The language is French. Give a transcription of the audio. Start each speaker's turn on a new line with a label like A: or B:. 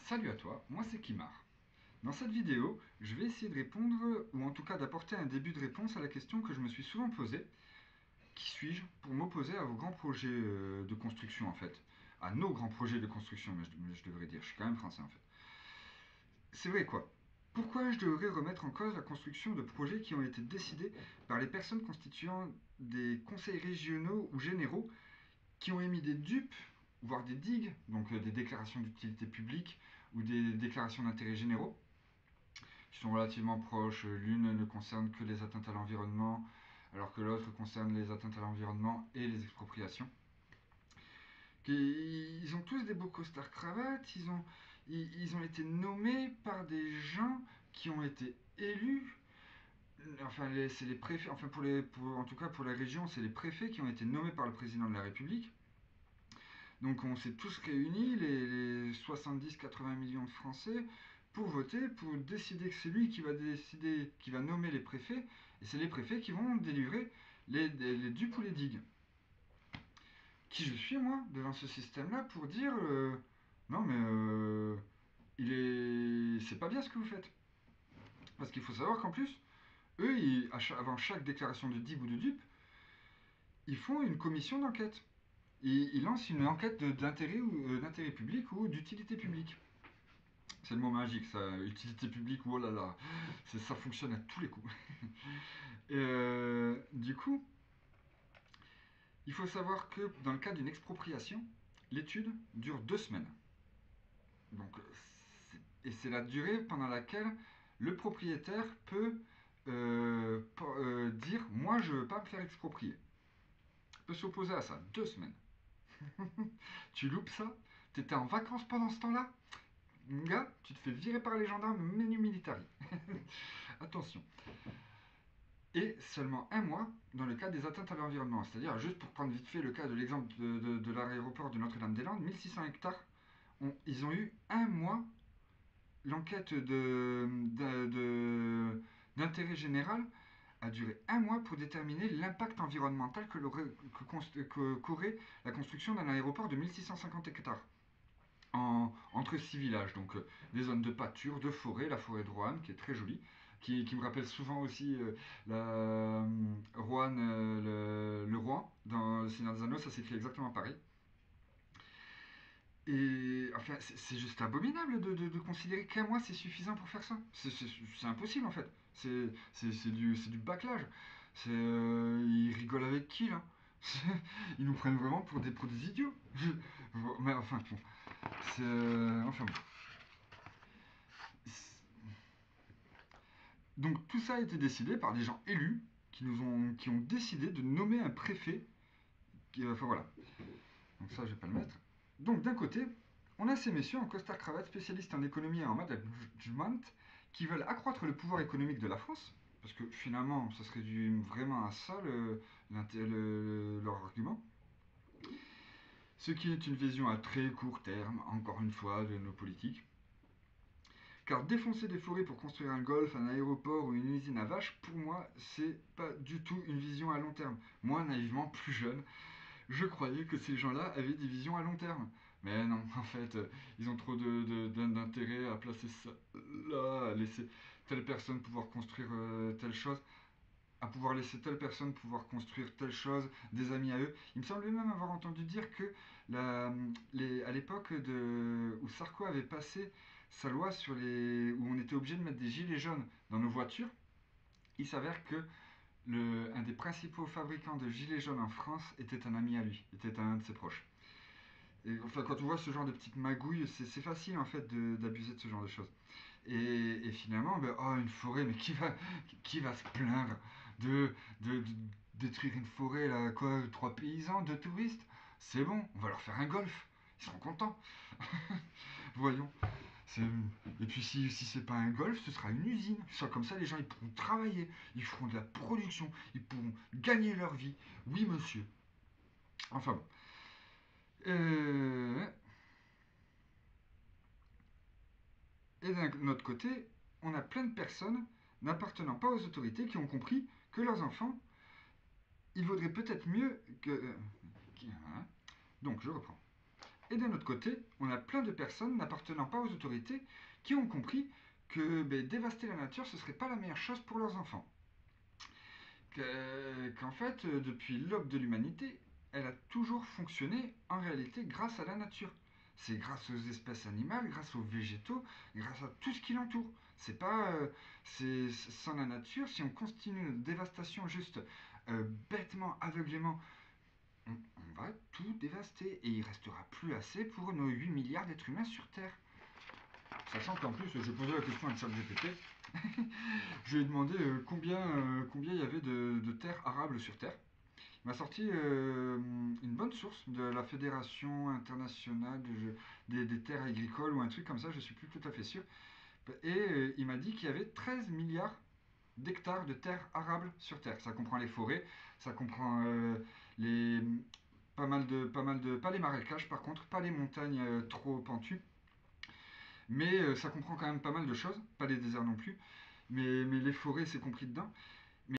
A: Salut à toi, moi c'est Kimar. Dans cette vidéo, je vais essayer de répondre, ou en tout cas d'apporter un début de réponse à la question que je me suis souvent posée. Qui suis-je pour m'opposer à vos grands projets de construction en fait? À nos grands projets de construction, mais je devrais dire, je suis quand même français en fait. C'est vrai quoi? Pourquoi je devrais remettre en cause la construction de projets qui ont été décidés par les personnes constituant des conseils régionaux ou généraux qui ont émis des dupes, voire des digues, donc des déclarations d'utilité publique ou des déclarations d'intérêt généraux, qui sont relativement proches. L'une ne concerne que les atteintes à l'environnement, alors que l'autre concerne les atteintes à l'environnement et les expropriations. Ils ont tous des beaux costards cravates, ils ont été nommés par des gens qui ont été élus. Enfin, c'est les préfets, enfin en tout cas pour la région, c'est les préfets qui ont été nommés par le président de la République. Donc on s'est tous réunis, les 70-80 millions de Français, pour voter, pour décider que c'est lui qui va décider, qui va nommer les préfets, et c'est les préfets qui vont délivrer les dupes ou les digues. Qui je suis moi devant ce système-là pour dire non mais c'est pas bien ce que vous faites. Parce qu'il faut savoir qu'en plus, eux, avant chaque déclaration de digue ou de dupe, ils font une commission d'enquête. Ils lancent une enquête d'intérêt public ou d'utilité publique. C'est le mot magique, ça, utilité publique, oh là là, ça fonctionne à tous les coups. Du coup, il faut savoir que dans le cas d'une expropriation, l'étude dure 2 semaines. Donc, et c'est la durée pendant laquelle le propriétaire peut dire moi je ne veux pas me faire exproprier. Il peut s'opposer à ça. 2 semaines. Tu loupes ça? T'étais en vacances pendant ce temps-là? Mon gars, tu te fais virer par les gendarmes menu militari. Attention. Et seulement un mois dans le cas des atteintes à l'environnement. C'est-à-dire, juste pour prendre vite fait le cas de l'exemple de l'aéroport de Notre-Dame-des-Landes, 1600 hectares, ils ont eu un mois. L'enquête d'intérêt général a duré un mois pour déterminer l'impact environnemental qu'aurait la construction d'un aéroport de 1650 hectares entre 6 villages. Donc des zones de pâture, de forêt, la forêt de Roanne qui est très jolie, qui me rappelle souvent aussi Roanne, le roi dans Le Seigneur des Anneaux, ça s'écrit exactement pareil. Et enfin, c'est juste abominable de considérer qu'un mois c'est suffisant pour faire ça. C'est impossible en fait. C'est du bâclage. Ils rigolent avec qui là? Ils nous prennent vraiment pour des idiots. Mais enfin, bon. Enfin bon. Donc tout ça a été décidé par des gens élus qui ont décidé de nommer un préfet. Enfin voilà. Donc ça, je vais pas le mettre. Donc d'un côté, on a ces messieurs en costard-cravate, spécialistes en économie et en management, qui veulent accroître le pouvoir économique de la France, parce que finalement, ça se réduit vraiment à ça leur argument. Ce qui est une vision à très court terme, encore une fois, de nos politiques. Car défoncer des forêts pour construire un golf, un aéroport ou une usine à vaches, pour moi, c'est pas du tout une vision à long terme. Moi, naïvement, plus jeune, je croyais que ces gens-là avaient des visions à long terme. Mais non, en fait, ils ont trop d'intérêt à placer ça là, à laisser telle personne pouvoir construire telle chose, à pouvoir laisser telle personne pouvoir construire telle chose, des amis à eux. Il me semblait même avoir entendu dire que à l'époque où Sarko avait passé sa loi où on était obligé de mettre des gilets jaunes dans nos voitures, il s'avère que un des principaux fabricants de gilets jaunes en France était un ami à lui, était un de ses proches. Et enfin, quand on voit ce genre de petites magouilles, c'est facile en fait d'abuser de ce genre de choses. Et finalement, ben, oh, une forêt, mais qui va se plaindre de détruire une forêt, là, quoi, 3 paysans, 2 touristes? C'est bon, on va leur faire un golf, ils seront contents. Voyons. Et puis si c'est pas un golf, ce sera une usine. Soit comme ça, les gens ils pourront travailler, ils feront de la production, ils pourront gagner leur vie. Oui, monsieur. Enfin bon. Euh, Et d'un autre côté, on a plein de personnes n'appartenant pas aux autorités qui ont compris que leurs enfants, il vaudrait peut-être mieux que... Hein. Donc, je reprends. Et d'un autre côté, on a plein de personnes n'appartenant pas aux autorités qui ont compris que dévaster la nature, ce serait pas la meilleure chose pour leurs enfants. Qu'en fait, depuis l'aube de l'humanité, elle a toujours fonctionné en réalité grâce à la nature. C'est grâce aux espèces animales, grâce aux végétaux, grâce à tout ce qui l'entoure. C'est pas, sans la nature, si on continue notre dévastation juste bêtement, aveuglément, on va tout dévaster et il restera plus assez pour nos 8 milliards d'êtres humains sur Terre. Sachant qu'en plus, j'ai posé la question à ChatGPT, je lui ai demandé combien il y avait de terres arables sur Terre. Il m'a sorti une bonne source de la Fédération internationale des terres agricoles ou un truc comme ça, je ne suis plus tout à fait sûr. Et il m'a dit qu'il y avait 13 milliards d'hectares de terres arables sur Terre. Ça comprend les forêts, ça comprend les pas les marécages par contre, pas les montagnes trop pentues, mais ça comprend quand même pas mal de choses, pas les déserts non plus, mais les forêts c'est compris dedans.